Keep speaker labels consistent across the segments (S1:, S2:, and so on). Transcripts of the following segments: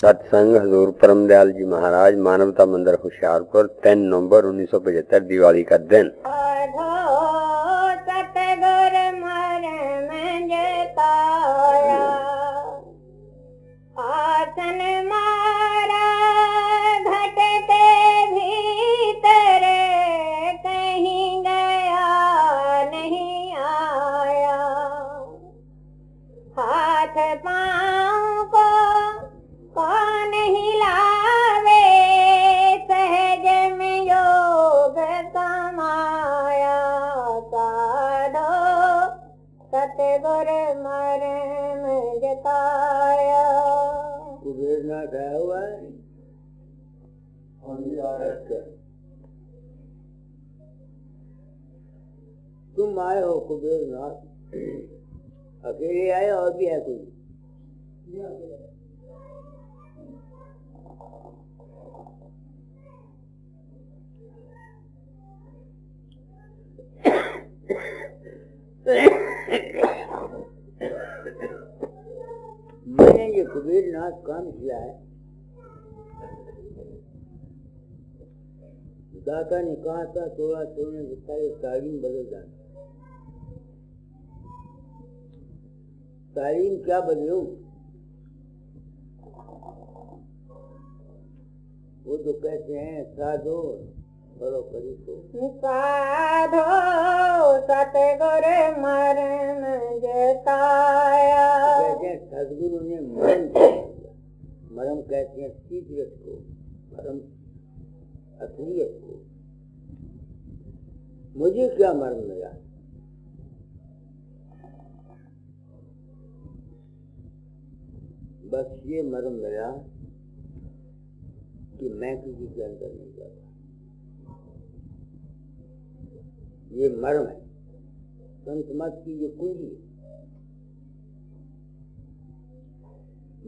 S1: सत्संग हजूर परमदयाल जी महाराज, मानवता मंदिर होशियारपुर, 3 नवंबर 1975, दिवाली का दिन। कुबेरनाथ आया हुआ है, तुम आए हो कुबेरनाथ, अकेले आए और भी है कोई? मैंने ये कुबेरनाथ काम किया है। दाता ने कहा था थोड़ा सोने से पहले तालीम बदल जाना। तालीम क्या बदलूं? वो तो कहते हैं साधो करो करी को
S2: साधो सतगुर मरण जताया।
S1: कहते हैं सदगुरु ने मरम किया। मरम कहते हैं सीक्रेट को, मरम असलियत को। मुझे क्या मरम मिला? बस ये मरम मिला कि मैं किसी के अंदर नहीं जाता। ये मर्म है, संत मत की ये कुंजी है।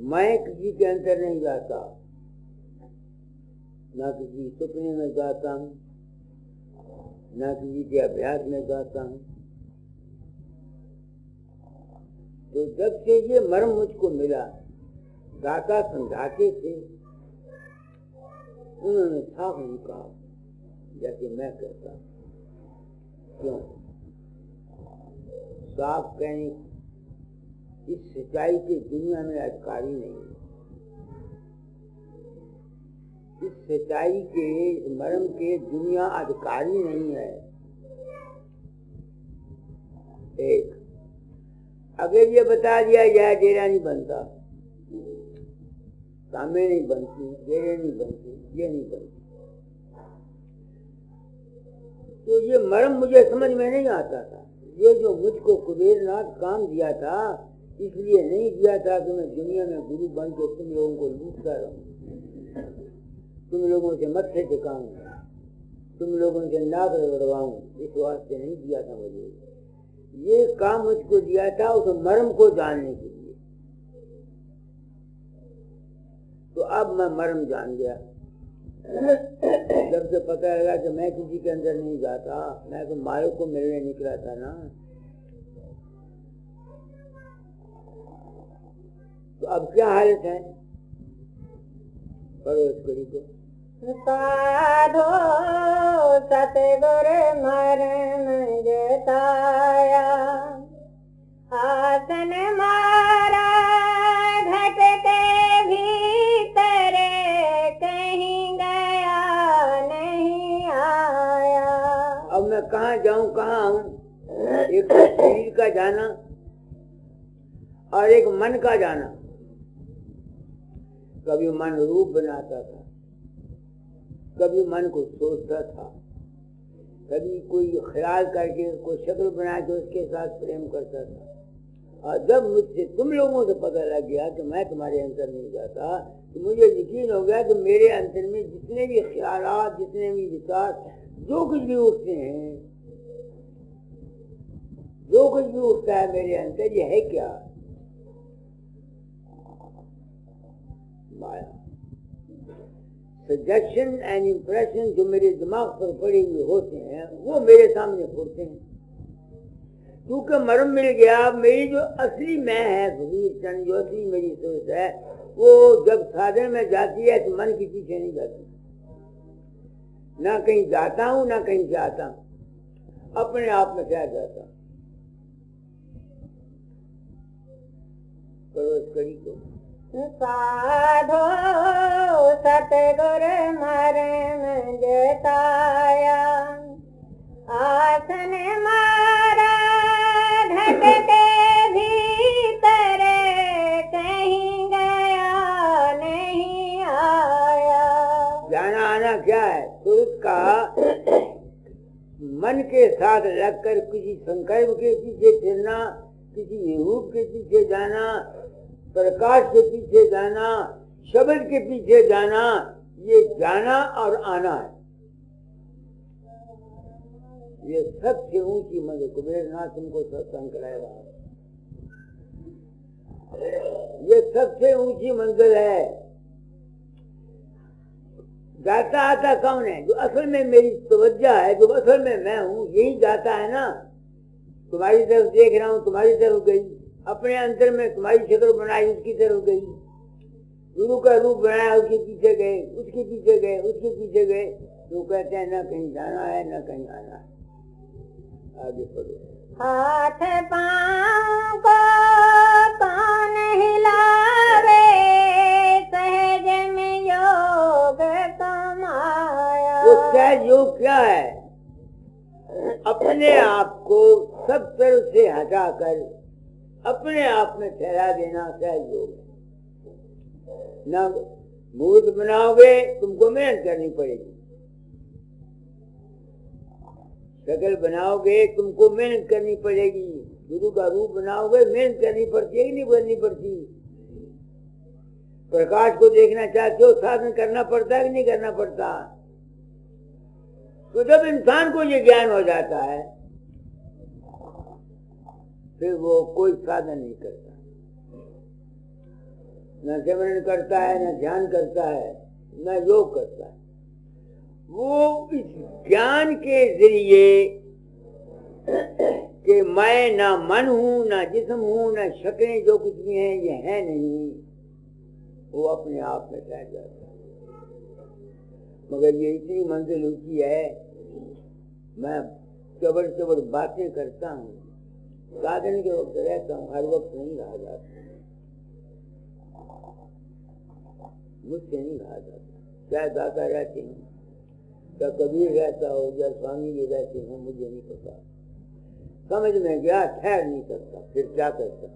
S1: मैं किसी के अंदर नहीं जाता, ना किसी सपने में जाता हूँ, ना किसी के अभ्यास में जाता हूँ। तो जब से ये मर्म मुझको मिला, दाता समझाते थे, उन्होंने साफ नहीं कहा जैसे मैं कहता हूँ। क्यों? साफ कहने इस सच्चाई की दुनिया में अधिकारी नहीं है। इस सच्चाई के, इस मर्म के दुनिया अधिकारी नहीं है। एक अगर ये बता दिया जाए डेरा नहीं बनता, कामें नहीं बनती, डेरे नहीं बनती, ये नहीं बनती, तो ये मर्म मुझे समझ में नहीं आता था। ये जो मुझको कुबेरनाथ काम दिया था, इसलिए नहीं दिया था कि मैं दुनिया में गुरु बन के तुम लोगों को लूटता रहूं, तुम लोगों से मत्थे टिकाऊं, तुम लोगों से नाक रगड़वाऊं। इस वास्ते नहीं दिया था मुझे। ये काम मुझको दिया था उस मर्म को जानने के लिए। तो अब मैं मर्म जान गया। जब से पता लगा कि मैं किसी के अंदर नहीं जाता, मैं तो मालिक को मिलने निकला था ना। तो अब क्या हालत है? करो इस कड़ी को।
S2: साधो सतगुर मरण जताया, आसन मारा घट के भीतर, कहीं गया नहीं आया।
S1: अब मैं कहाँ जाऊं, कहाँ आऊं? एक तो शरीर का जाना और एक मन का जाना। कभी मन रूप बनाता था, कभी मन को सोचता था, कभी कोई ख्याल करके कोई शक्ल बना के उसके साथ प्रेम करता था। और जब मुझसे तुम लोगों से पता लग गया कि मैं तुम्हारे अंदर नहीं जाता, तो मुझे यकीन हो गया कि मेरे अंदर में जितने भी ख्यालात, जितने भी विचार, जो कुछ भी उठते हैं, जो कुछ भी उठता है मेरे अंदर, ये है क्या? माया। सजेशन एंड इम्प्रेशन जो मेरे दिमाग पर पड़े हुए होते हैं, वो मेरे सामने फूटते हैं। क्योंकि मर्म मिल गया। मेरी जो असली मैं है फकीर चंद, जो असली मेरी सोच है, वो जब साधन में जाती है तो मन के पीछे नहीं जाती। ना कहीं जाता हूँ ना कहीं जाता हूँ, अपने आप में क्या जाता हूँ। करो इस कड़ी को।
S2: साधो सतगुर मर्म जताया, आसन मारा घट के भीतर, कहीं गया नहीं आया।
S1: जाना आना क्या है? सुरत का मन के साथ लगकर किसी संकल्प के पीछे फिरना, किसी रूप के पीछे जाना, प्रकाश के पीछे जाना, शब्द के पीछे जाना, ये जाना और आना है। ये सबसे ऊंची मंजिल कुबेरनाथ तुमको सत्संग कराएगा। ये सबसे ऊंची मंजिल है। जाता आता कौन है? जो असल में मेरी तवज्जो है, जो असल में मैं हूँ, यही जाता है ना। तुम्हारी तरफ देख रहा हूँ, तुम्हारी तरफ गई, अपने अंतर में तुम्हारी शक्ल बनाई, उसकी तरफ गई, गुरु का रूप बनाया, उसके पीछे गए, उसके पीछे गए, उसके पीछे गए। तो कहते हैं ना कहीं जाना है ना कहीं आना है। आगे पढ़ो।
S2: हाथ पाँव को कौन हिलावे, सहज में योग कमाया।
S1: वो सहज योग क्या है? अपने आप को सब तरफ से हटाकर अपने आप में ठहरा देना सहज योग है। ना मूर्त बनाओगे, तुमको मेहनत करनी पड़ेगी। शक्ल बनाओगे, तुमको मेहनत करनी पड़ेगी। गुरु का रूप बनाओगे, मेहनत करनी पड़ती है कि नहीं करनी पड़ती? प्रकाश को देखना चाहते हो, साधन करना पड़ता है कि नहीं करना पड़ता? तो जब इंसान को ये ज्ञान हो जाता है, फिर वो कोई साधन नहीं करता, न सिमरन करता है, न ध्यान करता है, न योग करता है। वो इस ज्ञान के जरिए कि मैं ना मन हूं, ना जिस्म हूं, ना शक्लें जो कुछ भी हैं ये है नहीं, वो अपने आप में ठहर जाता है। मगर ये इतनी मंजिल ऊंची है, मैं चबड़ चबड़ बातें करता हूँ, साधन के वक्त रहता हूँ, हर वक्त नहीं रहा जाता, मुझसे नहीं रहा जाता। क्या दाता रहते हैं, क्या कबीर रहता हो, या स्वामी जी रहते हो, मुझे नहीं पता। समझ में गया, ठहर नहीं सकता, फिर क्या करता?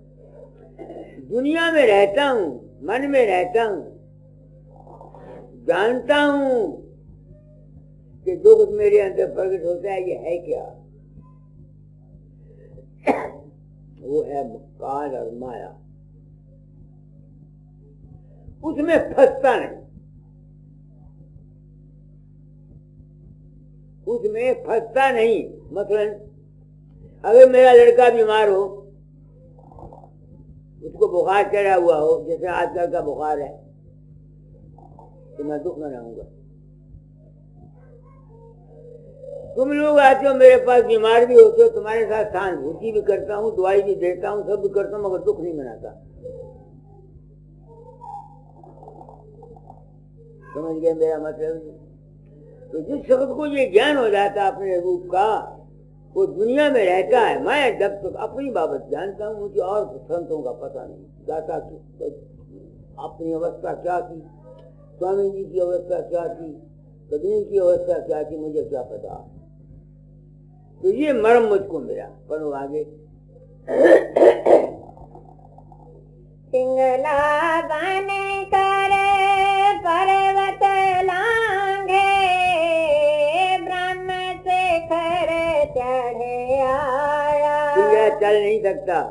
S1: दुनिया में रहता हूँ, मन में रहता हूँ, जानता हूँ कि जो कुछ मेरे अंदर प्रकट होता है ये है क्या? वो है काल और माया। उसमें फंसता नहीं, उसमें फंसता नहीं। मसलन अगर मेरा लड़का बीमार हो, उसको बुखार चढ़ा हुआ हो, जैसे आजकल का बुखार है, तो मैं दुख मनाऊंगा। तुम लोग आते हो मेरे पास, बीमार भी होते हो, तुम्हारे साथ सहानुभूति भी करता हूँ, दवाई भी देता हूँ, सब भी करता हूँ, मगर दुख नहीं मनाता। समझ गए मेरा मतलब? तो जिस शख्स को ये ज्ञान हो जाता है अपने रूप का, वो दुनिया में रहता है। मैं जब तक अपनी बाबत जानता हूँ, मुझे और संतों का पता नहीं। दाता की अपनी अवस्था क्या थी, स्वामी जी की अवस्था क्या थी, कबीर की अवस्था क्या थी, मुझे क्या पता। तो ये मर्म मुझको मिला। पढ़ो आगे।
S2: पिंगला बन कर पर्वत लांघे, ब्रह्म शेखर चढ़े आया।
S1: पिंगला चल नहीं सकता।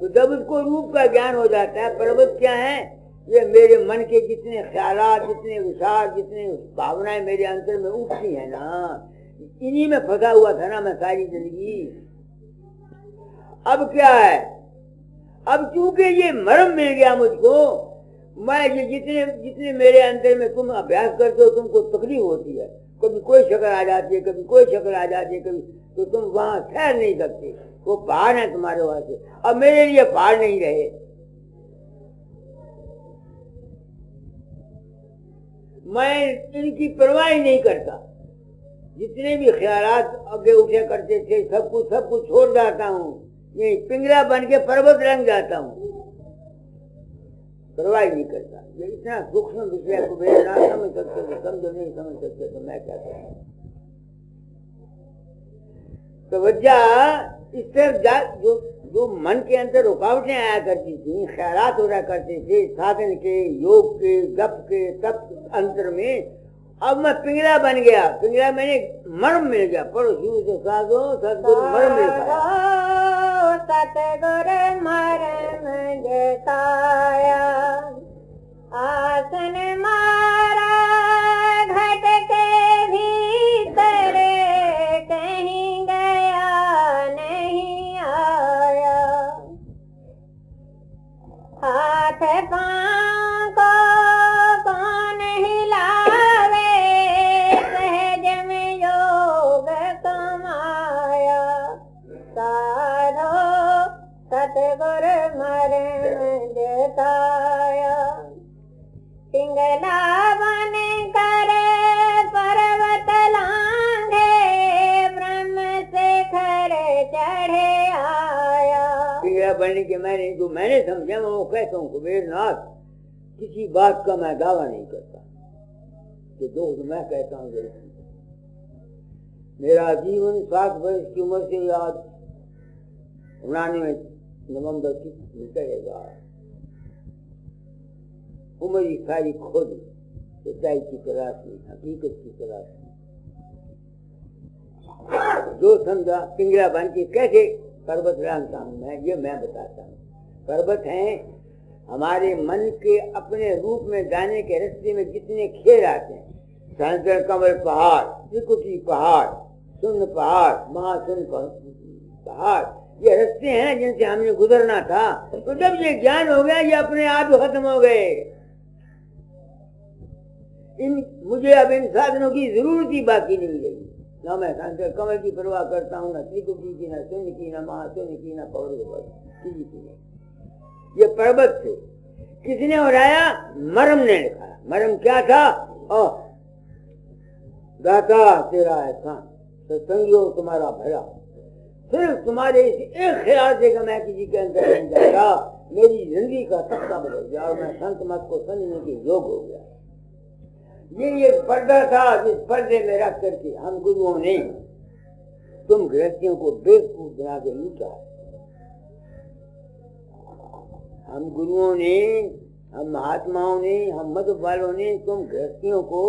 S1: तो जब उसको रूप का ज्ञान हो जाता है, पर्वत क्या है? ये मेरे मन के जितने ख्यालात, जितने विचार, जितने भावनाएं मेरे अंतर में उठती है ना, इन्हीं में फंसा हुआ था ना मैं सारी जिंदगी। अब क्या है? अब चूंकि ये मर्म मिल गया मुझको, मैं ये जितने जितने मेरे अंदर में तुम अभ्यास करते हो, तुमको तकलीफ होती है, कभी कोई शक्ल आ जाती है, कभी कोई शक्ल आ जाती है, कभी, तो तुम वहां ठहर नहीं सकते। वो पहाड़ है तुम्हारे वहां से, अब मेरे लिए पहाड़ नहीं रहे। मैं इनकी परवाह ही नहीं करता। जितने भी ख्यालात आगे उठे करते थे सब कुछ छोड़ जाता हूँ। ये पिंगला बन के पर्वत रंग जाता हूँ, परवाह नहीं करता। ये इतना सूक्ष्म विषय को वे ना समझ सकते, तो समझो नहीं समझ सकते तो मैं क्या करूँ। तो वजह इस तरफ जो मन के अंदर रुकावटें आया करती थी, ख्यालात हो रहा करते थे साधन के, योग के, जप के, तप अंतर में, अब मैं पिंगला बन गया। पिंगला मैंने मर्म मिल गया। पढ़ो शुरू से साधो सतगुरु मर्म मिल गया।
S2: सतगुरु मर्म जताया, आसन मारा घट के भीतर, कहीं गया नहीं आया। हाथ पांव को कौन हिलावे, सहज में योग कमाया। साधो सतगुरु मर्म जताया, पिंगला बन कर पर्वत लांघे, ब्रह्म शिखर चढ़े आया।
S1: पिंगला बनने के मैंने समझा, मैं वो कहता हूँ कुबेरनाथ, किसी बात का मैं दावा नहीं करता कि जो मैं कहता हूँ जरूर। मेरा जीवन 7 वर्ष की उम्र से याद 99 नवंबर की निकलेगा। उम्र की सारी खो दी, सच्चाई की तलाश में, हकीकत की तलाश में। जो समझा पिंगला बन के कैसे पर्वत रंगता हूँ मैं, ये मैं बताता हूँ। पर्वत हैं हमारे मन के अपने रूप में जाने के रास्ते में जितने खेल आते हैं। सहस्त्र कमल पहाड़, त्रिकुटी पहाड़, शून्य पहाड़, महाशून्य पहाड़, ये रास्ते हैं जिनसे हमने गुजरना था। तो जब ये ज्ञान हो गया, ये अपने आप खत्म हो गए। मुझे अब इन साधनों की जरूरत ही बाकी नहीं रही। ना मैं सहस्त्र कमल की परवाह करता हूँ, ना त्रिकुटी की, ना शून्य की, ना महाशून्य की, ना पौर किसी की नहीं। ये पर्वत थे, किसने उड़ाया? मरम ने लिखा। मरम क्या था? दाता तेरा एहसान, सत्संगियों तुम्हारा भला। सिर्फ तुम्हारे इस एक ख्याल से कि मैं किसी के अंदर नहीं जाता, मेरी जिंदगी का तख्ता बदल गया और मैं संत मत को समझने के योग हो गया। ये पर्दा था जिस पर्दे में रख करके हम गुरुओं ने तुम गृहस्थियों को बेवकूफ बना के लूटा। हम गुरुओं ने, हम महात्माओं ने, हम मत वालों ने तुम गृहस्थियों को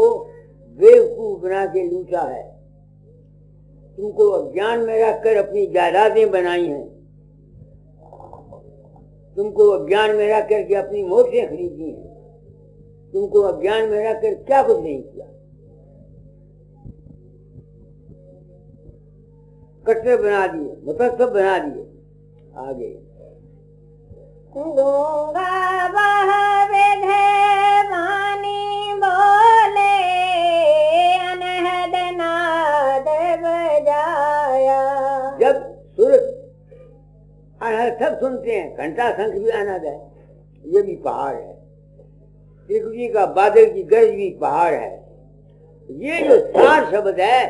S1: बेवकूफ बना के लूटा है। तुमको अज्ञान में रखकर अपनी जायदादें बनाई हैं, तुमको अज्ञान में रख करके अपनी मोटें खरीदी हैं, तुमको अज्ञान में रखकर क्या कुछ नहीं किया। कट्टर बना दिए, मुतस्सब बना दिए। आगे
S2: गूंगा बहवे वाणी बोले, अनहद नाद बजाया।
S1: जब सुर अनहद सब सुनते हैं, घंटा शंख भी अनहद है, ये भी पहाड़ है। त्रिकुटी का बादल की गरज भी पहाड़ है। ये जो 4 शब्द है,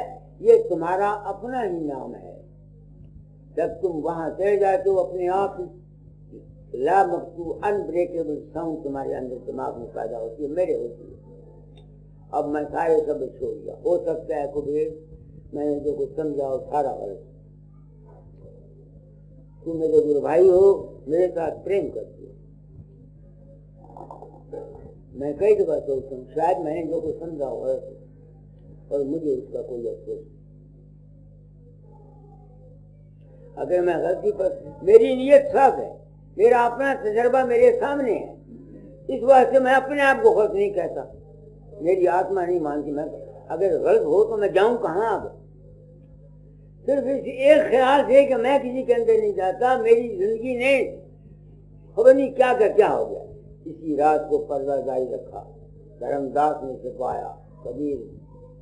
S1: ये तुम्हारा अपना ही नाम है। जब तुम वहां चले जाते हो, अपने आप ला मकतू अनब्रेकेबल साउंड तुम्हारे अंदर दिमाग में पैदा होती है, मेरे होती है। अब मैं सारे शब्द छोड़ दिया। हो सकता है कुबेर मैंने जो कुछ समझा सारा गलत। तुम मेरे गुरु भाई हो, मेरे साथ प्रेम करती हो। मैं कई दफा सोचता हूँ शायद मैंने जो कुछ समझा हो और मुझे उसका कोई अफसोस। अगर मैं गलती पर, मेरी नीयत साफ है, मेरा अपना तजर्बा मेरे सामने है, इस वास्ते मैं अपने आप को खुश नहीं कहता। मेरी आत्मा नहीं मानती। मैं अगर गलत हो तो मैं जाऊं कहाँ? अब सिर्फ इस एक ख्याल से कि मैं किसी के अंदर नहीं जाता, मेरी जिंदगी ने खबर नहीं क्या क्या हो गया। इसी रात को पर्दा जारी रखा, धर्मदास ने सिपाया, कबीर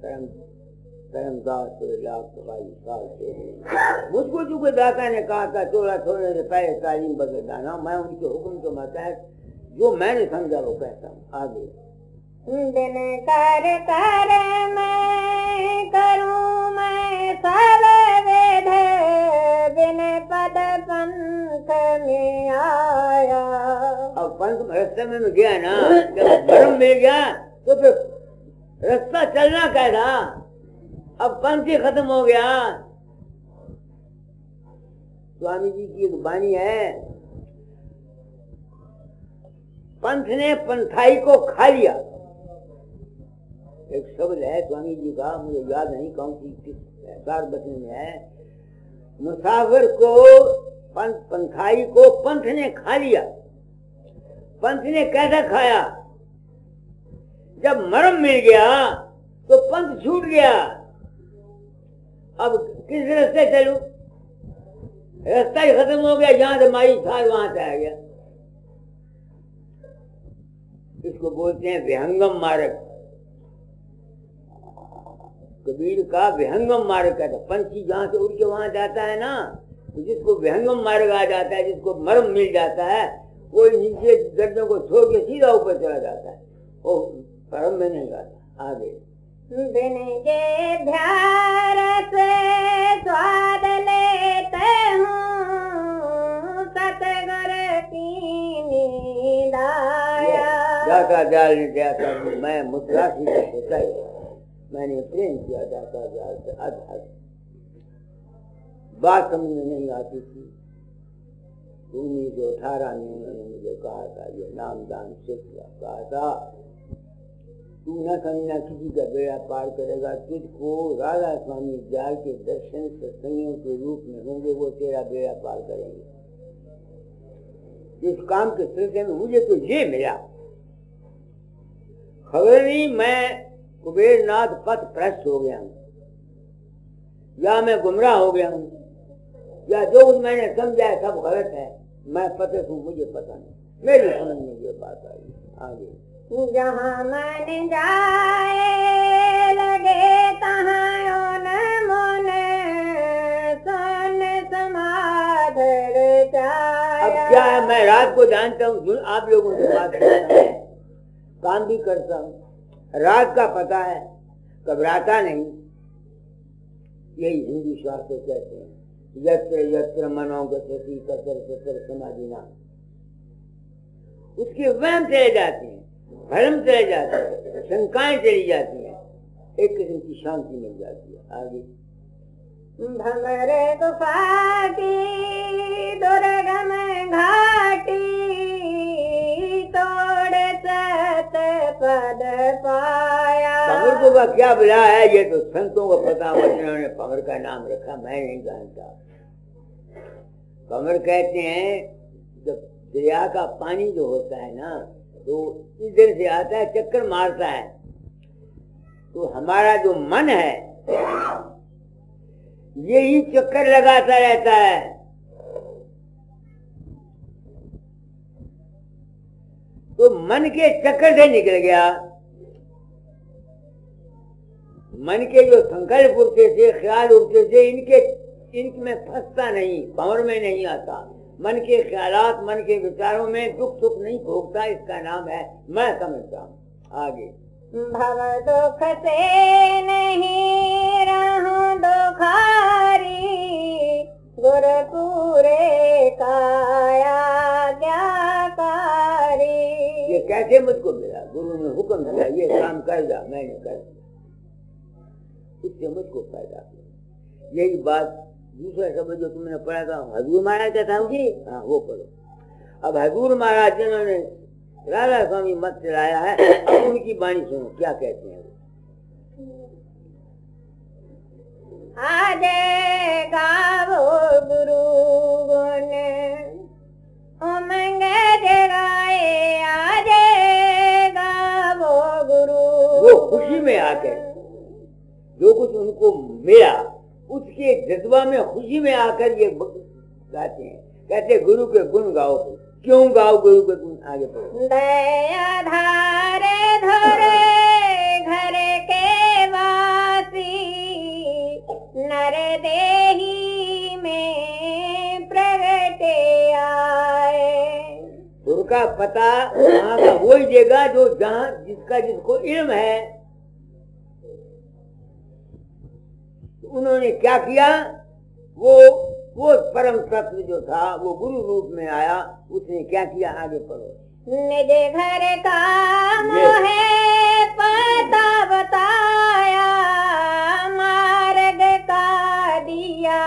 S1: धर्म धर्मदास लाख सवाई साल से मुझको जो कोई दाता ने कहा था चोला छोड़ने से पहले तालीम बदल डाना, मैं उनके हुक्म के मुताबिक जो मैंने समझा वो कहता हूँ। आगे
S2: दिन कर मैं करूं मैं सब वेद, बिन पद पंथ में आया।
S1: अब पंथ रास्ते में गया ना, जब धर्म मिल गया तो फिर रास्ता चलना क्या था, अब पंथ ही खत्म हो गया। स्वामी जी की एक वाणी है, पंथ ने पंथाई को खा लिया। एक शब्द है स्वामी जी का, मुझे याद नहीं कौन सी किस बचने में है। मुसाफिर को पंथाई को पंथ ने खा लिया। पंथ ने कैसा खाया, जब मरम मिल गया तो पंथ छूट गया। अब किस रास्ते चलूं, रास्ता ही खत्म हो गया, जहां से माई था वहां से आ गया। इसको बोलते हैं विहंगम मार्ग। कबीर का विहंगम मार्ग कहता, पंछी जहां से उड़ के वहां जाता है ना, तो जिसको विहंगम मार्ग आ जाता है, जिसको मर्म मिल जाता है, वो नीचे गर्दों को छोड़ के सीधा ऊपर चला जाता है, वो परम में नहीं जाता। आगे
S2: बिन के ध्यान से स्वाद लेते हूँ, सतगुर की नींद आया।
S1: दाता जाल ने जाता, मैं मुद्रा सी सोचा, मैंने प्रेम किया दाता जाल से। अद्भुत बात समझ में नहीं आती थी। 1918 में उन्होंने मुझे कहा था, ये नामदान शिक्षा कहा था, तू न समझना किसी का बेड़ा पार करेगा, तुझको राधा स्वामी जाल के दर्शन सत्संगियों के रूप में होंगे, वो तेरा बेड़ा पार करेंगे। इस काम के सिलसिले में मुझे तो ये मिला, खबर नहीं मैं कुबेरनाथ पथ भ्रष्ट हो गया हूँ, या मैं गुमराह हो गया हूँ, या जो मैंने समझा है सब गलत है, मैं पते हूँ, मुझे पता नहीं, मेरी समझ में ये बात आई। आगे
S2: जहाँ मन जाए लगे तहाँ मन सन समाधर जाए।
S1: अब क्या है, मैं रात को जानता हूँ, आप लोगों से बात करता हूँ, काम भी करता हूँ, रात का पता है, घबराता नहीं। यही हिंदू शास्त्र कहते हैं, यत्र यत्र मनोगति तत्र तत्र समाधिना। उसके वहम चले जाते हैं, भ्रम चले जाते हैं, शंकाएं चली जाती हैं, एक किस्म की शांति मिल जाती है। आगे
S2: भंवर गुफा की दुर्गम घाटी, तोड़ सत पद पाया।
S1: भंवर गुफा क्या बुला है, ये तो संतों को पता, जिन्होंने भंवर का नाम रखा, मैं नहीं जानता। भंवर कहते हैं, जब दरिया का पानी जो होता है ना, तो इधर से आता है, चक्कर मारता है, तो हमारा जो मन है यही चक्कर लगाता रहता है। तो मन के चक्कर से निकल गया, मन के जो संकल्प उठते थे, ख्याल उठते थे, इनमें फंसता नहीं, भंवर में नहीं आता। मन के ख्यालात, मन के विचारों में दुख सुख नहीं भोगता, इसका नाम है मैं समझता हूँ। आगे
S2: भव दुख से नहीं रहूं दुखारी, गुरपुरे काया ज्ञाकारी।
S1: ये कैसे मुझको मिला, गुरु ने हुक्म दिया, ये काम कर जा, मैंने कर दिया, उससे मुझको फायदा किया। यही बात दूसरा शब्द जो तुमने पढ़ा था, हजूर महाराज का था जी, हाँ वो पढ़ो। अब हजूर महाराज जिन्होंने राधा स्वामी मत चलाया है, अब उनकी वाणी सुनो, क्या कहते हैं।
S2: आज गावो गुरु गुण उमंग जगाए, आज गावो गुरु।
S1: वो खुशी में आकर जो कुछ उनको मिला, उसके जज्बा में, खुशी में आकर ये गाते हैं, कहते गुरु के गुण गाओ। क्यों गाओ गुरु के गुण, आगे पढ़ो।
S2: दया धारे धोरे घर के वासी,
S1: उसका पता वहां का वही देगा जो जहां जिसको इल्म है। उन्होंने क्या किया, वो परम तत्व जो था वो गुरु रूप में आया, उसने क्या किया, आगे पढ़ो।
S2: निज घर का मोहे पता बताया, मार्ग का दिया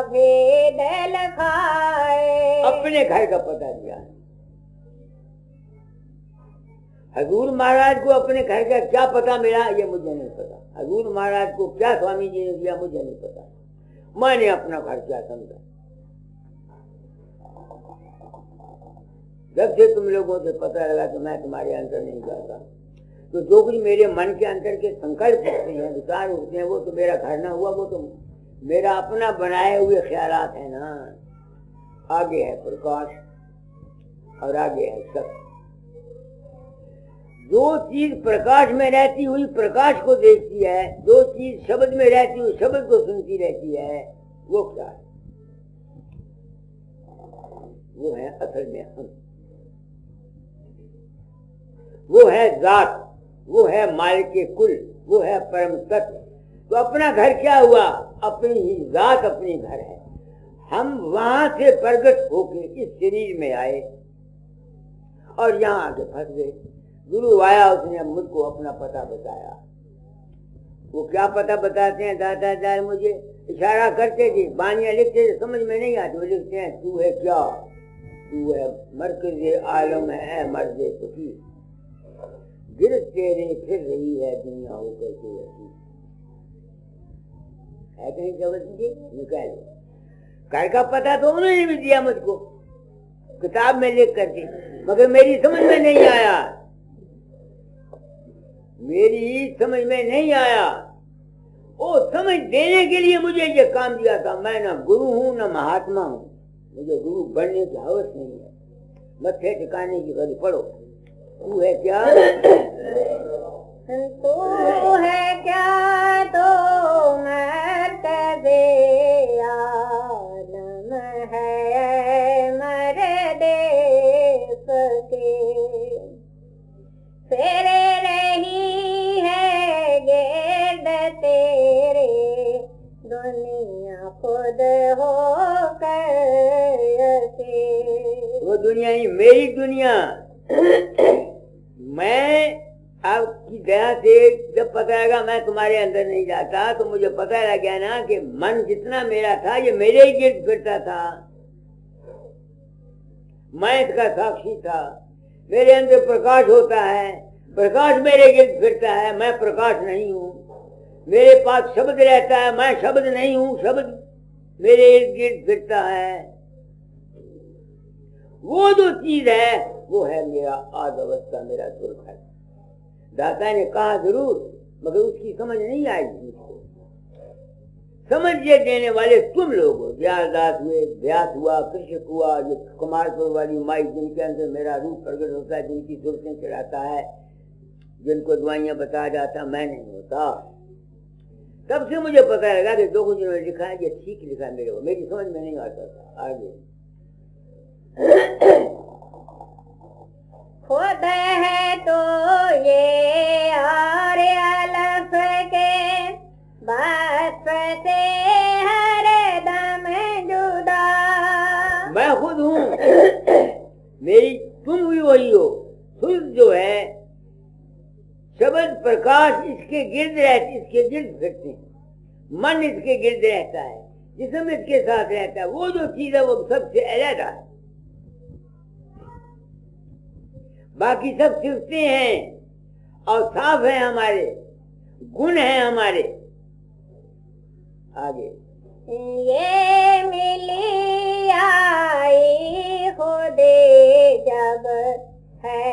S2: भेद लखाए।
S1: अपने घर का पता दिया। हजूर महाराज को अपने घर का क्या पता मिला ये मुझे नहीं पता। हजूर महाराज को क्या स्वामी जी ने दिया मुझे नहीं पता। मैंने अपना घर क्या समझा। जब से तुम लोगों से पता लगा कि मैं तुम्हारे अंदर नहीं जाता, तो जो कुछ मेरे मन के अंदर के संकल्प उठते हैं, विचार उठते हैं, वो तो मेरा घर ना हुआ, वो तो मेरा अपना बनाए हुए ख्यालात है ना। आगे है प्रकाश और आगे है सत्य। जो चीज प्रकाश में रहती हुई प्रकाश को देखती है, जो चीज शब्द में रहती हुई शब्द को सुनती रहती है, वो क्या है? वो है असल में हम, वो है जात, वो है मालिक के कुल, वो है परम तत्व। तो अपना घर क्या हुआ? अपनी ही जात अपनी घर है। हम वहां से प्रकट होकर इस शरीर में आए और यहाँ आके फंस गए। गुरु आया, उसने मुझको अपना पता बताया। वो क्या पता बताते हैं दादाजी, मुझे इशारा करते थे, बानियां लिखते थे, समझ में नहीं आती। वो लिखते हैं, तू है क्या? तू है मरकज़े आलम है मर्द सुखी, गिर तेरे फिर रही है दुनिया होकर के ऐसी। है कहीं जबरदस्ती निकाल। घर का पता तो उन्होंने भी दिया मुझको किताब में लिख करके, मगर मेरी समझ में नहीं आया, मेरी समझ में नहीं आया। वो समझ देने के लिए मुझे ये काम दिया था। मैं ना गुरु हूं ना महात्मा हूं, मुझे गुरु बनने की हवस नहीं है। मत्थे ठिकाने की गली पढ़ो। तू है क्या?
S2: तू है क्या तो मर्तबे आलम है मर्द सके, फेरे रही है गिर्द तेरे दुनिया खुद हो कर से।
S1: वो दुनिया ही मेरी दुनिया। मैं आपकी दया से जब पता लगा मैं तुम्हारे अंदर नहीं जाता, तो मुझे पता लग गया ना कि मन जितना मेरा था ये मेरे ही गिर्द फिरता था। मैं इसका साक्षी था। मेरे अंदर प्रकाश होता है, प्रकाश मेरे गिर्द फिरता है, मैं प्रकाश नहीं हूँ। मेरे पास शब्द रहता है, मैं शब्द नहीं हूँ, शब्द मेरे इर्द गिर्द फिरता है। वो जो चीज है वो है मेरा आद अवस्था, मेरा सुख है। दाता ने कहा जरूर, मगर उसकी समझ नहीं आई मुझको। समझ ये देने वाले तुम लोग हो। व्यासदास हुए, व्यास हुआ, कृष्ण हुआ, ये कुमारपुर वाली माई जिनके अंदर मेरा रूप प्रकट होता है, जिनकी सुरतें चढ़ाता है, जिनको दवाइयां बताया जाता, मैं नहीं होता। तब से मुझे पता लगा कि जो कुछ उन्होंने लिखा है ये ठीक लिखा है मेरे को, मेरी समझ में नहीं आता था। आगे
S2: खुद है तो ये और अलफ के बस से हर दम जुदा।
S1: मैं खुद हूँ, मेरी तुम भी वही हो। शुद्ध जो है शब्द प्रकाश इसके गिर्द रहते, इसके गिर्द फिरते हैं, मन इसके गिर्द रहता है, जिस्म इसके साथ रहता है। वो जो चीज है वो सबसे अलग है। बाकी सब सिफतें हैं और साफ है, हमारे गुण हैं हमारे। आगे
S2: ये मिली आई खुदे जब है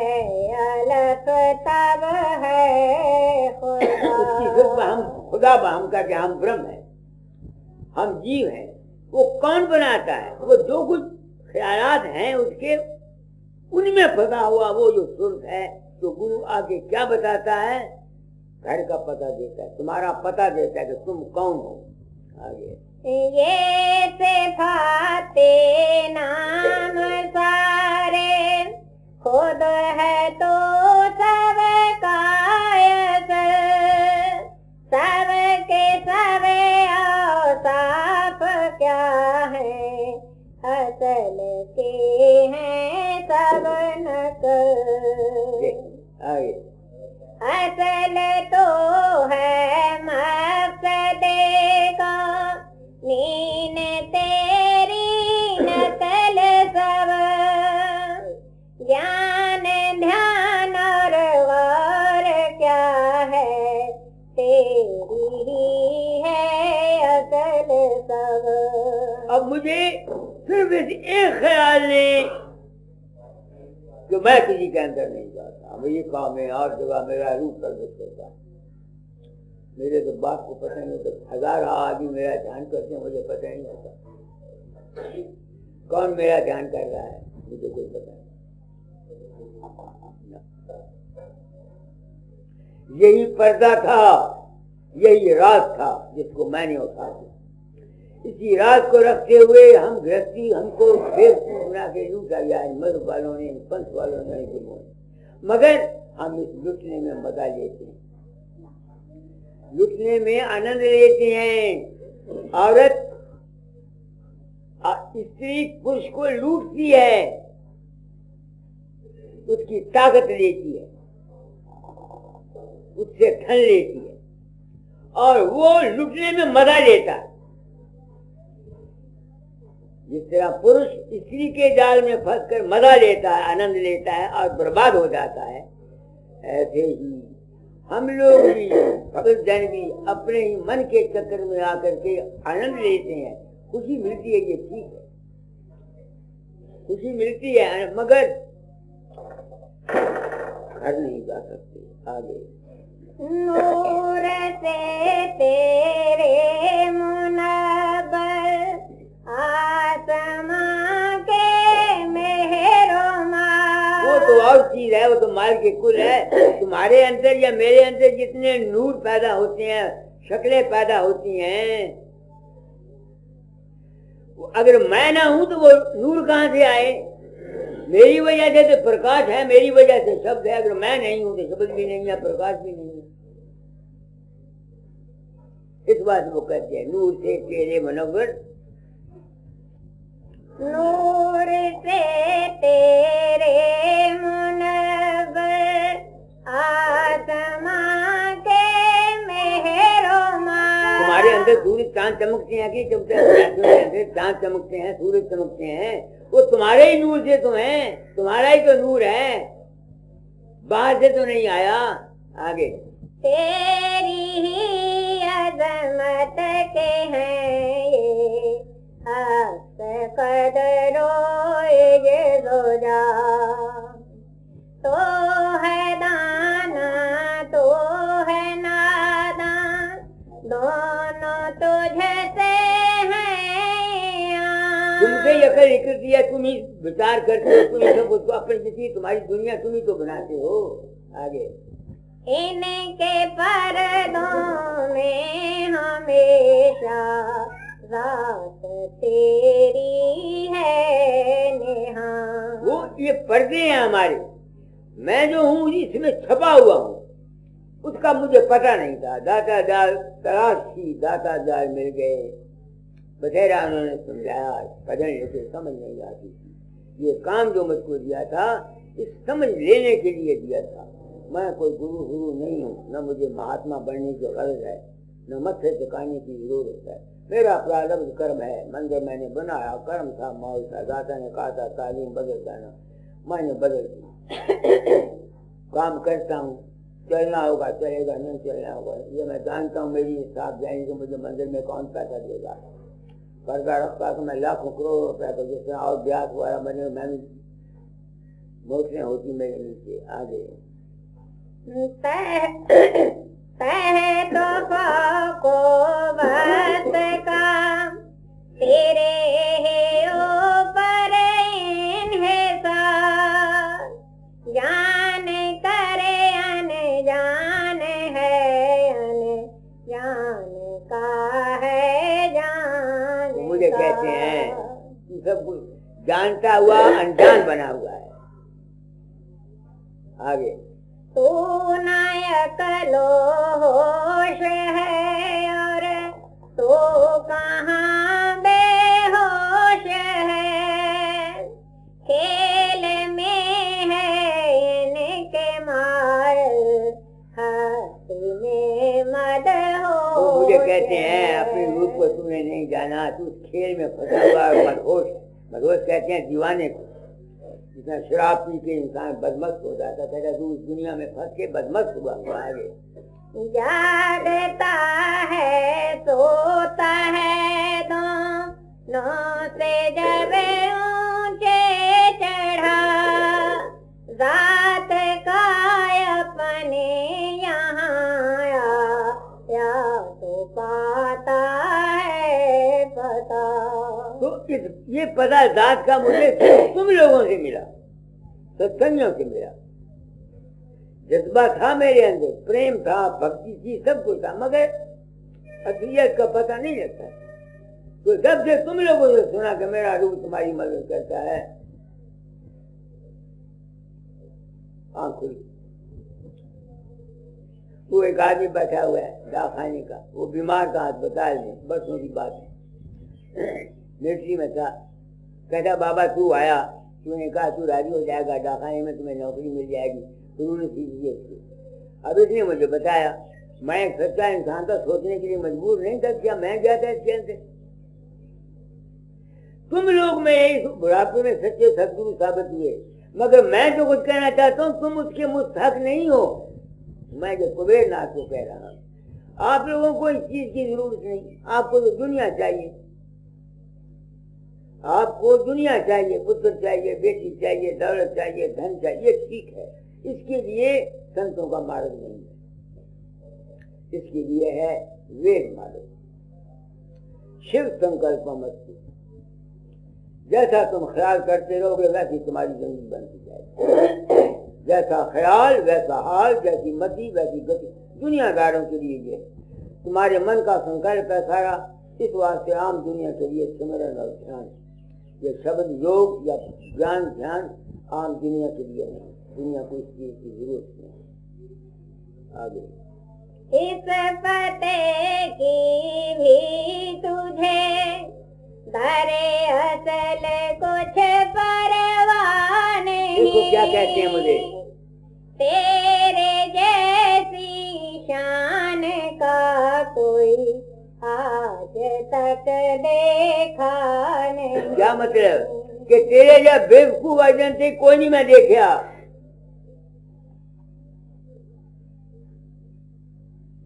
S2: अलग तब है खुदा।
S1: उसकी सिर्फ हम खुदा हम का हम ब्रह्म है, हम जीव हैं। वो कौन बनाता है? वो जो कुछ ख्यालात हैं उसके उनमें फंसा हुआ वो जो सुर्ख है। तो गुरु आगे क्या बताता है? घर का पता देता है, तुम्हारा पता देता है कि तुम कौन हो। आगे
S2: ये सिफाते नाम सारे खुद है तो सब कायस, सबके सबे औसाफ क्या है, असल के हैं सब नकल। असल तो है मकसदे का नीन तेरी नकल सब, ज्ञान ध्यान और गौर क्या है, तेरी ही है असल सब।
S1: अब मुझे सिर्फ इस एक ख्याल ने कि मैं किसी के अंदर नहीं जाता, मैं ये काम है और जगह मेरा रूप प्रकट करता है। मेरे तो बाप को पता नहीं होता, 1000 आदमी मेरा ध्यान करते हैं, मुझे पता नहीं होता कौन मेरा ध्यान कर रहा है, मुझे कोई पता नहीं। यही पर्दा था, यही राज था जिसको मैंने उठा दिया। इसी राज को रखते हुए हम गृहस्थी हमको बेवकूफ बना के लूटा गया है, मधु वालों ने, पंथ वालों ने, मगर हम इस लुटने में मजा लेते हैं, लुटने में आनंद लेते हैं। औरत स्त्री पुरुष को लूटती है, उसकी ताकत लेती है, उससे धन लेती है और वो लुटने में मजा लेता है। जिस तरह पुरुष स्त्री के जाल में फंसकर मजा लेता है, आनंद लेता है और बर्बाद हो जाता है, ऐसे ही हम लोग भी, भगत जन भी अपने ही मन के चक्कर में आकर के आनंद लेते हैं, खुशी मिलती है, ये ठीक है, खुशी मिलती है, मगर घर नहीं जा सकते आगे।
S2: नूर से तेरे मुनव्वर आसमां के मेहरमा,
S1: वो तो और चीज है, वो तो माल के कुल है। तुम्हारे अंदर या मेरे अंदर जितने नूर पैदा होते हैं, शक्लें पैदा होती हैं, अगर मैं ना हूं तो वो नूर कहां से आए? मेरी वजह से तो प्रकाश है, मेरी वजह से शब्द है। अगर मैं नहीं हूं तो शब्द भी नहीं है, प्रकाश भी नहीं है। इस बात को कहते हैं नूर से तेरे मुनव्वर,
S2: नूर से तेरे मुनव्वर आसमां के मेहरमा।
S1: तुम्हारे अंदर सूरज चांद चमकते हैं कि अंदर चांद चमकते हैं, सूरज चमकते हैं, वो तुम्हारे ही नूर से तो है, तुम्हारा ही तो नूर है, बाहर से तो नहीं आया। आगे
S2: तेरी ही अजमत के हैं ये हस्त कदरो ये जोजा, तो है दाना तो है नादान, दोनों तुझसे हैं।
S1: तुमसे ये अकल निकलती है, तुम ही विचार करते हो, तुम ही सब उसको अपनी जितनी तुम्हारी दुनिया तुम ही तो बनाते हो। आगे
S2: इनके पर्दों में हमेशा रात तेरी है नेहा।
S1: वो ये पर्दे हैं हमारे, मैं जो हूँ इसमें छपा हुआ हूँ, उसका मुझे पता नहीं था। दाता जाल तलाश की, दाता जाल मिल गए, बथेरा उन्होंने समझाया, भजन लेके समझ नहीं आती थी। ये काम जो मुझको दिया था, इस समझ लेने के लिए दिया था। मैं कोई गुरु नहीं हूँ, न मुझे महात्मा बनने की गरज है, न मत्थे चुकाने की जरूरत है। मेरा प्रारब्ध कर्म है, मंदिर मैंने बनाया, कर्म था, मौल था, दाता ने कहा था तालीम बदल जाना, मैंने बदल दी। काम करता हूँ, चलना होगा चलेगा, नहीं चलना होगा ये मैं जानता हूँ। मेरी हिसाब जाएंगे तो मुझे मंदिर में कौन पैसा देगा। कर्जा रखता तो मैं लाखों करोड़ रुपया तो जैसे और ब्याज वाला बने, मैं मोटरें होती मेरे नीचे। आगे
S2: को बस का तेरे ऊपर इन्हिसार, जान करे अनजान है, अनजान का है जान।
S1: मुझे कहते हैं सब कुछ जानता हुआ अनजान बना हुआ है, आगे
S2: तू नायक लो होश है और तू कहाँ बेहोश है, खेल में है इनके मार, हाथ में मद हो।
S1: तो मुझे कहते हैं अपने रूप को तूने नहीं जाना, तू खेल में फंसा हुआ मदहोश। मदहोश कहते हैं दीवाने को, जितना शराब पी के इंसान बदमस्त हो जाता, कहता तू इस दुनिया में फंस के बदमस्त हुआ। आगे
S2: जागता है सोता है दोनों से जब ऊंचे चढ़ा, रात का अपने यहाँ या तो पाता है पता।
S1: तो ये पता जात का मुझे तुम लोगों से मिला, सत्संगियों से मिला। जज्बा था मेरे अंदर, प्रेम था, भक्ति थी, सब कुछ था, मगर असलियत का पता नहीं लगता। तो जब से तुम लोगों से सुना कि मेरा रूप तुम्हारी मदद करता है, आँख खुली। वो एक आदमी बैठा हुआ है दवाखाने का, वो बीमार का अस्पताल में, बस मेरी बात है, मिलिट्री में था। कहता बाबा तू आया, तूने कहा तू राजी हो जाएगा, दवाखाने में तुम्हें नौकरी मिल जाएगी, उन्होंने सीखी। अब इसने मुझे बताया, मैं एक सच्चा इंसान था, सोचने के लिए मजबूर नहीं था, क्या मैं गया था चैन से। तुम लोग में इस बुढ़ापे में सच्चे सदगुरु साबित हुए, मगर मैं जो कुछ कहना चाहता हूँ तुम उसके मुस्तहक नहीं हो। मैं जो कुबेर नाथ को कह रहा हूँ, आप लोगों को इस चीज की जरूरत नहीं, आपको तो दुनिया चाहिए, आपको दुनिया चाहिए, पुत्र चाहिए, बेटी चाहिए, दौलत चाहिए, धन चाहिए, ठीक है, इसके लिए संतों का मार्ग नहीं है, इसके लिए है वेद मार्ग। शिव संकल्पमस्तु, जैसा तुम ख्याल करते रहोगे वैसी तुम्हारी जिंदगी बनती जाएगी। जैसा ख्याल वैसा हाल, जैसी मति वैसी गति। दुनियादारों के लिए ये तुम्हारे मन का संकल्प है सारा, इस वास्ते आम दुनिया के लिए सिमरन और ध्यान, ये शब्द योग या ज्ञान ध्यान आम दुनिया के लिए नहीं, दुनिया को इस चीज की जरूरत नहीं। आगे
S2: इस पते की भी तुझे धरे असल कुछ परवाह नहीं,
S1: देखो क्या कहते हैं मुझे,
S2: तेरे जैसी शान का कोई आज तक देखा नहीं।
S1: क्या मतलब कि तेरे जब बेवकूफ अर्जन थे कोई नहीं मैं देखा।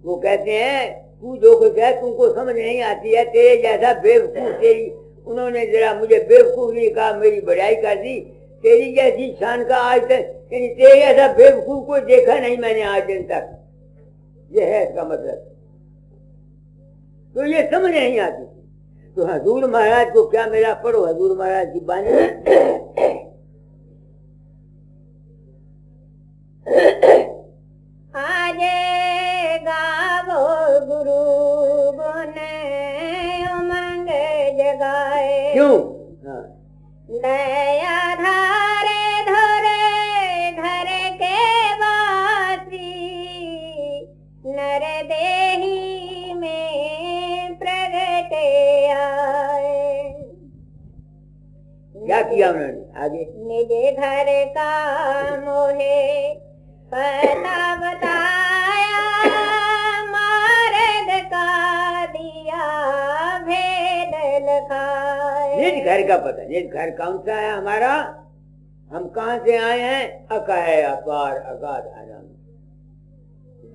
S1: वो कहते हैं तू जो कुछ है तुमको समझ नहीं आती है, तेरे जैसा बेवकूफ, तेरी उन्होंने जरा मुझे बेवकूफ नहीं कहा, मेरी बढ़ाई कर दी, तेरी जैसी शान का आज तक, यानी तेरे जैसा बेवकूफ को देखा नहीं मैंने आज दिन तक, ये है इसका मतलब। तो ये समझ नहीं आती। तो हजूर महाराज को क्या मेरा पढ़ो, हजूर महाराज की बानी
S2: आज गावो गुरु गुण उमंग जगाए,
S1: क्यों
S2: दया धारे धोरे घर के वासी, नर देही में प्रगटे आए।
S1: क्या किया उन्होंने आगे,
S2: निज घर का मोहे पता बताया, मार्ग का दिया भेद लखाए।
S1: निज घर का पता, निज घर कौन सा है हमारा, हम कहाँ से आए हैं, अकाय अपार अगाध आनंद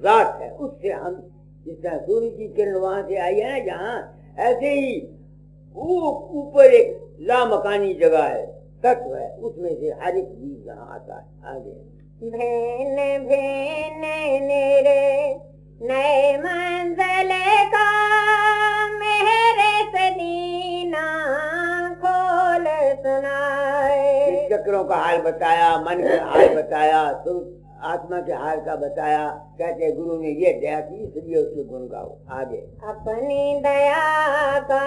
S1: जात है, उससे हम जिस तरह सूर्य की किरण वहां से आई है ना जहाँ, ऐसे ही ऊपर एक लामकानी जगह है, तत्व है, उसमें से हर एक बीज जहाँ आता है। आगे
S2: भेन भेन मेरे नए मंजिल का मेरे सदीना खोल सुनाए।
S1: चक्रों का हाल बताया, मन का हाल बताया, आत्मा के हाल का बताया। कहते गुरु ने ये दया की इसलिए उसके गुण गाओ। आगे
S2: अपनी दया का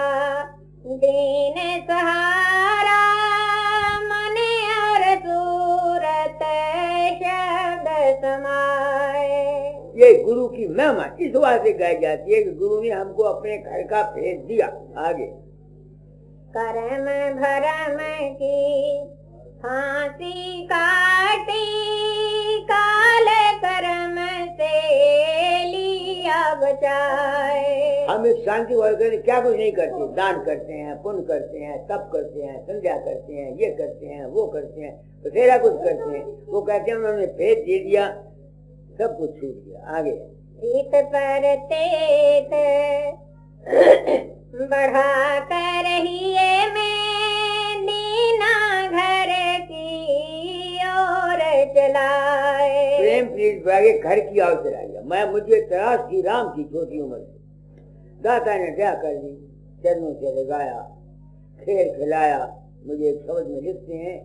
S2: दीन सहारा, मन और सूरत शब्द समाए।
S1: ये गुरु की महिमा इस बात से गाई जाती है कि गुरु ने हमको अपने घर का भेद दिया। आगे
S2: कर्म भरम की फांसी काटी, काल कर्म से लिया बचाए।
S1: हम इस शांति वर्ग क्या कुछ नहीं करते, दान करते हैं, पुण्य करते हैं, तप करते हैं, संध्या करते हैं, ये करते हैं, वो करते हैं, बथेरा कुछ करते हैं। वो कहते हैं उन्होंने भेद दे दिया, सब कुछ छूट गया। आगे
S2: रीत पर तेत बढ़ा कर रहिए में दीना घर की ओर चलाए।
S1: प्रेम प्रीत भागे घर की ओर चला गया। मैं मुझे तराश की राम की छोटी उम्र से दाता ने दया कर दी, चरणों से लगाया, खेल खिलाया। मुझे एक शब्द में लिखते हैं,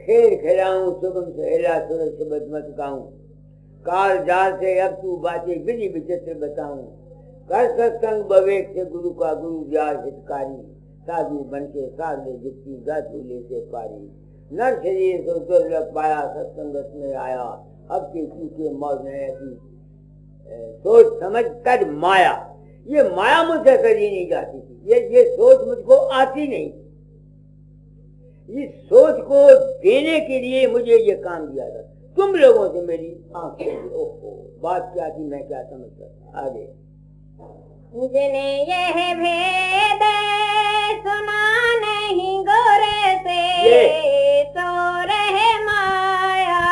S1: खेल खिलाऊं सुगम सहेला सूरज शब्द मत गाऊं, काल जाल से अब तू बातें विधि विचित्र बताऊं, कर सत्संग बवेक से गुरु का गुरु ज्ञान हितकारी, साधु बन के साधे जुक्ति गातुले से पारी, नर शरीर से दुर्लभ पाया सत्संगत में आया, अब के चूके मौज में ऐसी सोच समझ कर माया। ये माया मुझसे कभी नहीं जाती थी, ये सोच मुझको आती नहीं। इस सोच को देने के लिए मुझे ये काम दिया था। तुम लोगों से मेरी आंखें, ओहो बात क्या थी, मैं क्या समझ सकता। आगे
S2: जिन्हें यह भेद सुना नहीं गोरे से, सो रहे माया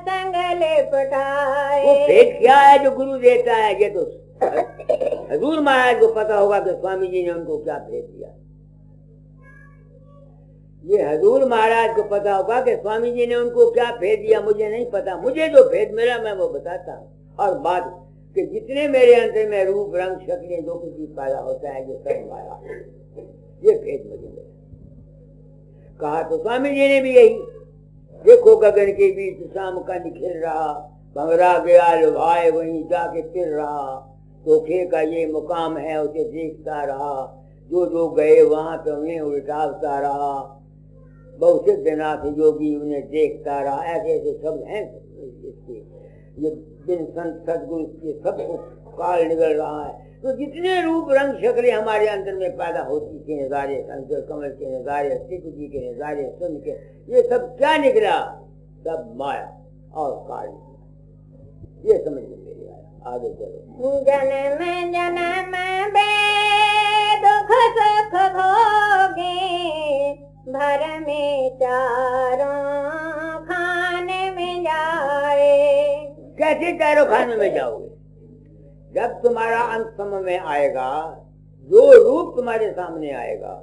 S2: संगल पटाए।
S1: वो भेद क्या है जो गुरु देता है? ये तो हजूर महाराज को पता होगा कि स्वामी जी ने उनको क्या भेद दिया। ये हजूर महाराज को पता होगा कि स्वामी जी ने उनको क्या भेद दिया। मुझे नहीं पता, मुझे जो भेद मिला मैं वो बताता हूँ। और बात कि जितने मेरे अंदर में रूप रंग शक्लें जो कुछ भी पैदा होता है ये सब माया, ये भेद मुझे मिला। कहा तो स्वामी जी ने भी यही, देखो गगन के बीच शाम का निखिल रहा, भंवरा गया लुभाए वहीं जाके फिर रहा, धोखे का ये मुकाम है उसे देखता रहा, जो जो गए वहां पे उन्हें उल्टावता रहा, बहुसिद्ध नाथ योगी उन्हें देखता रहा। ऐसे ऐसे शब्द हैं इसके, ये बिन संत सदगुरु के सब काल निकल रहा है। तो जितने रूप रंग शक्लें हमारे अंदर में पैदा होती के नजारे, शंकर कमल के नजारे, सिख जी के नजारे सुन के, ये सब क्या निकला? सब माया और काल निकला। ये समझ में मेरे आया। आगे चलो।
S2: जन्म जन्म बे दुख सुख भोगे, भर में चारों खाने में जाए।
S1: कैसे चारों खाने में जाओगे? जब तुम्हारा अंत समय में आएगा, जो रूप तुम्हारे सामने आएगा,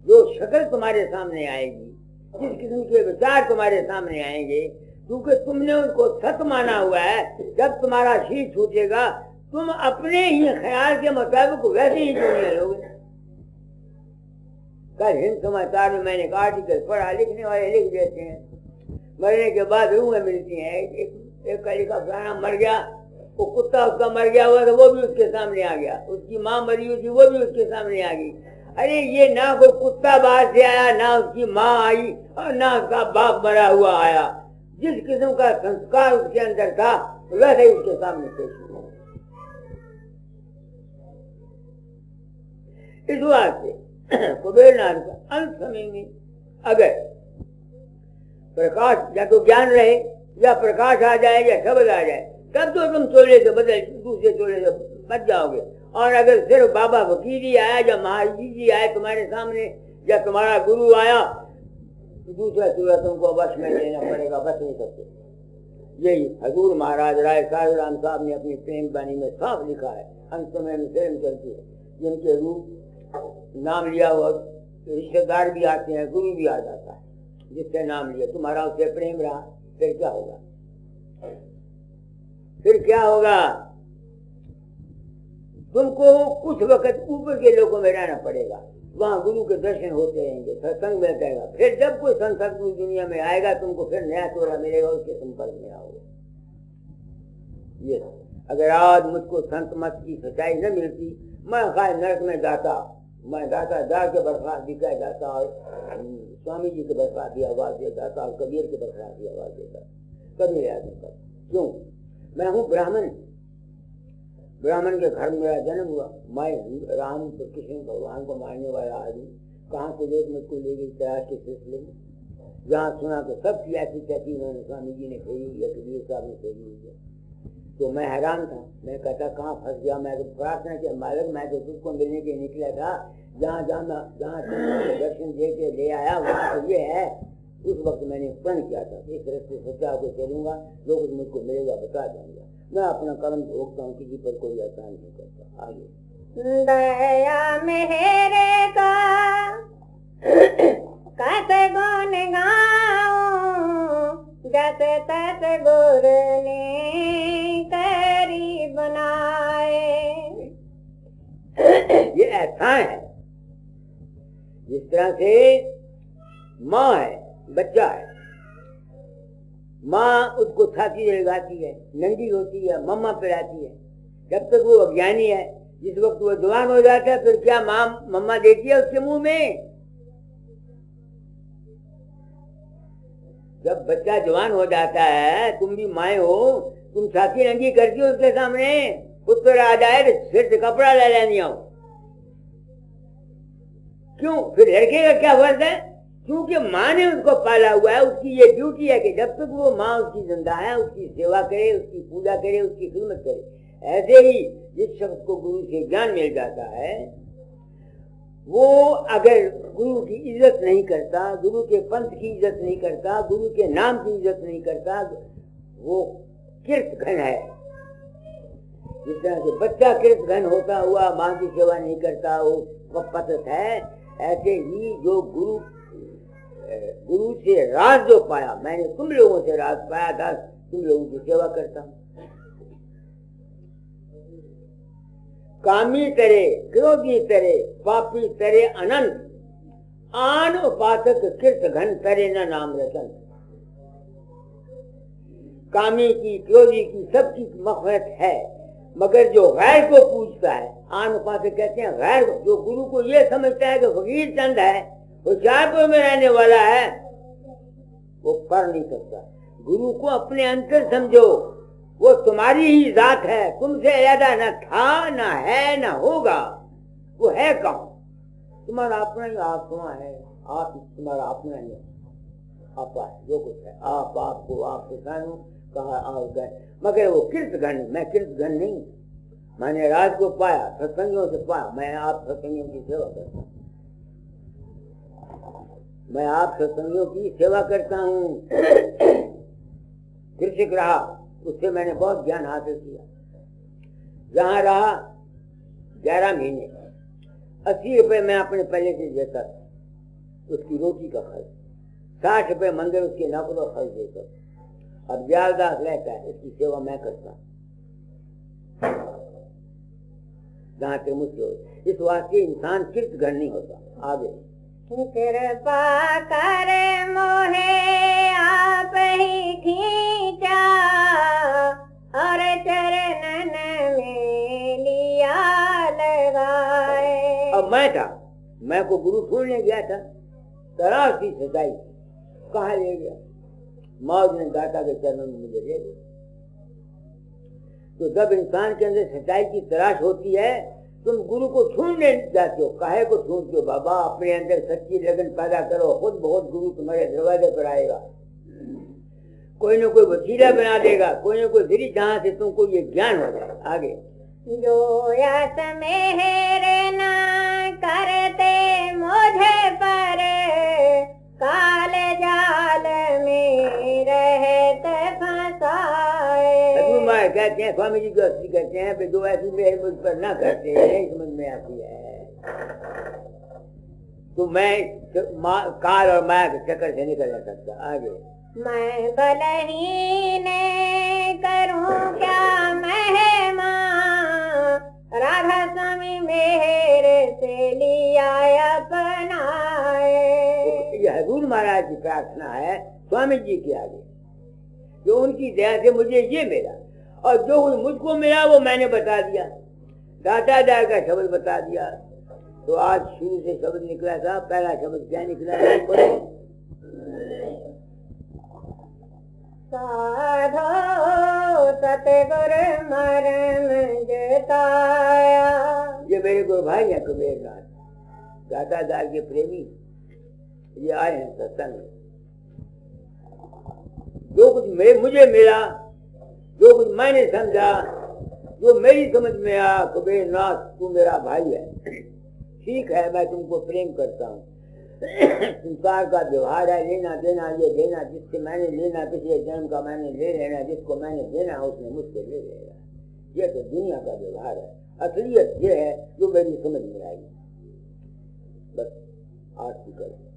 S1: जो शक्ल तुम्हारे सामने आएगी, जिस किस्म के विचार तुम्हारे सामने आएंगे, क्योंकि तुमने उनको सत्य माना हुआ है, जब तुम्हारा शीश छूटेगा तुम अपने ही ख्याल के मुताबिक वैसे ही दुनिया लोगे। कल हिंद समाचार में मैंने एक आर्टिकल पढ़ा, लिखने वाले लिख देते हैं मरने के बाद रूहें मिलती हैं। एक कली का प्राणी मर गया, वो कुत्ता उसका मर गया हुआ था, वो भी उसके सामने आ गया, उसकी माँ मरी हुई थी, वो भी उसके सामने आ गई। अरे ये ना कोई कुत्ता बाहर से आया, ना उसकी माँ आई और ना उसका बाप मरा हुआ आया। जिस किस्म का संस्कार उसके अंदर था वैसे ही उसके सामने पेश हुआ। इस बात से कुबेरनाथ का अंत समय में अगर प्रकाश या तो ज्ञान रहे या प्रकाश आ जाए या शब्द आ जाए, तब तो तुम चोले से बदल दूसरे चोले से बच जाओगे। और अगर सिर्फ बाबा फकीर जी आया या महाराज जी आए तुम्हारे सामने या तुम्हारा गुरु आया, तो दूसरा चोला तुमको वश में लेना पड़ेगा, बच नहीं सकते। यही हजूर महाराज राय साधुराम साहब ने अपनी प्रेम बानी में साफ लिखा है। अंत समय में प्रेम चलती है, जिनके रूप नाम लिया हुआ रिश्तेदार भी आते हैं, गुरु भी आ जाता है, जिससे नाम लिया तुम्हारा उससे प्रेम रहा, फिर क्या होगा? फिर क्या होगा? तुमको कुछ वक्त ऊपर के लोगों में रहना पड़ेगा, वहां गुरु के दर्शन होते रहेंगे, सत्संग मिल जाएगा। फिर जब कोई संत दुनिया में आएगा तुमको फिर नया चोरा मिलेगा, उसके संपर्क में आओगे। ये अगर आज मुझको संत मत की सच्चाई न मिलती, मैं खाए नरक में जाता, मैं जाता जाके बरसात दिखाया जाता और स्वामी जी के बरसात की आवाज देता था और कबीर के बरसात की आवाज देता, कभी याद नहीं करता। क्यों? मैं हूँ ब्राह्मण, ब्राह्मण के घर में मेरा जन्म हुआ। मैं राम कृष्ण भगवान को मारने वाला आदमी, कहाँ से लोग मुझको ले गई तलाश के सिलसिले में। जहाँ सुना तो सब की ऐसी कहती उन्होंने स्वामी जी ने फेरी हुई है, कबीर साहब ने फेरी हुई है। तो मैं हैरान था, मैं कहता कहाँ फंस गया। मैं तो प्रार्थना किया, मालिक मैं तो तुझको मिलने के निकला था, जहाँ दर्शन दे के ले आया वहाँ तो ये है। उस वक्त मैंने प्रण किया था इस रास्ते सच्चा को चलूंगा, जो कुछ मुझको मिलेगा बता दूंगा। मैं अपना कर्म भोगता हूँ, किसी पर कोई एहसान नहीं करता। आगे
S2: दया मेरे का कस गुण गाऊं, जस तस गुर ने करी बनाए।
S1: ये ऐसा है जिस तरह से माँ है, बच्चा है, माँ उसको छाती लगाती है, नंगी होती है, मम्मा पिलाती है, जब तक वो अज्ञानी है। जिस वक्त वो जवान हो जाता है फिर क्या माँ मम्मा देती है उसके मुंह में? जब बच्चा जवान हो जाता है, तुम भी माए हो, तुम छाती नंगी करती हो उसके सामने, पुत्र आ जाए तो सिर से कपड़ा ले लेनी आओ। क्यों? फिर लड़के का क्या फर्ज है? क्योंकि माँ ने उसको पाला हुआ है, उसकी ये ड्यूटी है कि जब तक वो माँ उसकी जिंदा है उसकी सेवा करे, उसकी पूजा करे, उसकी खिदमत करे। ऐसे ही जिस शख्स को गुरु से ज्ञान मिल जाता है, वो अगर गुरु की इज्जत नहीं करता, गुरु के पंथ की इज्जत नहीं करता, गुरु के नाम की इज्जत नहीं करता, वो कृतघ्न है। जिस तरह से बच्चा कृतघ्न होता हुआ माँ की सेवा नहीं करता, वो पतत है। ऐसे ही जो गुरु से राज जो पाया, मैंने तुम लोगों से राज पाया था, तुम लोगों की सेवा करता हूं। कामी तरे, क्रोधी तरे, पापी तरे अनंत, आन उपासक कृतघ्न तरे न नाम रतन। कामी की, क्रोधी की, सबकी मग़फ़िरत है, मगर जो गैर को पूछता है, आन उपासक कहते हैं गैर, जो गुरु को ये समझता है कि फकीर चंद है, वो जयपुर में रहने वाला है, वो पढ़ नहीं सकता। गुरु को अपने अंतर समझो, वो तुम्हारी ही जात है, तुमसे ज्यादा न था, न है, न होगा। वो है कौन? तुम्हारा अपना ही आत्मा है, आप तुम्हारा अपना ही आपा है, जो कुछ है आप, आपको आप जानो कहा आ गए। मगर वो कृतघ्न, मैं कृतघ्न नहीं। मैंने राज को पाया, सत्संगियों से पाया, मैं आप सत्संगियों की सेवा करता हूँ, मैं आप सत्संगियों की सेवा करता हूँ। कृषक रहा, उससे मैंने बहुत ज्ञान हासिल किया। जहाँ रहा 11 महीने 80 रुपए मैं अपने पहले से देता था, उसकी रोटी का खर्च, 60 रुपए मंदिर उसके नौकरों का खर्च देता। अब ब्याजदास रहता है, इसकी सेवा मैं करता जहाँ से मुझसे हो। इस वास्ते इंसान कृतघ्न नहीं होता। आगे
S2: कृपा कर मोहे आप ही खींचा, और चरणन में लिया लगाए।
S1: अब मैं था, मैं को गुरु ढूंढने गया था, तलाश की सच्चाई, कहाँ ले गया? मौज ने दाता के चरणों में मुझे ले गया। तो जब इंसान के अंदर सच्चाई की तलाश होती है, तुम गुरु को ढूंढने जाते हो। काहे को ढूंढते हो? बाबा अपने अंदर सच्ची लगन पैदा करो, खुद बहुत गुरु तुम्हारे दरवाजे पर आएगा, कोई न कोई वसीला बना देगा, कोई न कोई जरिए जहाँ से तुमको ये ज्ञान हो जाए। आगे
S2: जो यस मेरे न करते मुझे पर, काल जाल में रहत फंसाए।
S1: मार कहते हैं, स्वामी जी को अस्सी कहते हैं, जो ऐसी मेहर मुझ पर ना करते नहीं समझ में आती है, तो मैं काल और माया के चक्कर से निकल नहीं सकता। आगे
S2: मैं बलहीन करूं क्या महिमा, राधा स्वामी मेरे से लिया अपनाए।
S1: यह हजूर महाराज की प्रार्थना है स्वामी जी के आगे, जो उनकी दया से मुझे ये मिला, और जो मुझको मिला वो मैंने बता दिया, दाता दादा का शब्द बता दिया। तो आज शुरू से शब्द निकला था, पहला शब्द क्या निकला है?
S2: साधो सतगुरु मरम जताया।
S1: ये मेरे गुरु भाई हैं कबीर नाथ, दाता दास के प्रेमी, ये आए हैं सत्संग। जो कुछ मुझे मिला, जो कुछ मैंने समझा, जो मेरी समझ में आया, कबीर नाथ तू मेरा भाई है, ठीक है, मैं तुमको प्रेम करता हूँ। संसार का व्यवहार है, लेना देना, ये देना, जिससे मैंने लेना, पिछले जन्म का मैंने ले लेना, जिसको मैंने देना उसने मुझसे ले लेना। ये तो दुनिया का व्यवहार है। असलियत ये है जो मेरी समझ में आई। बस आज की करो।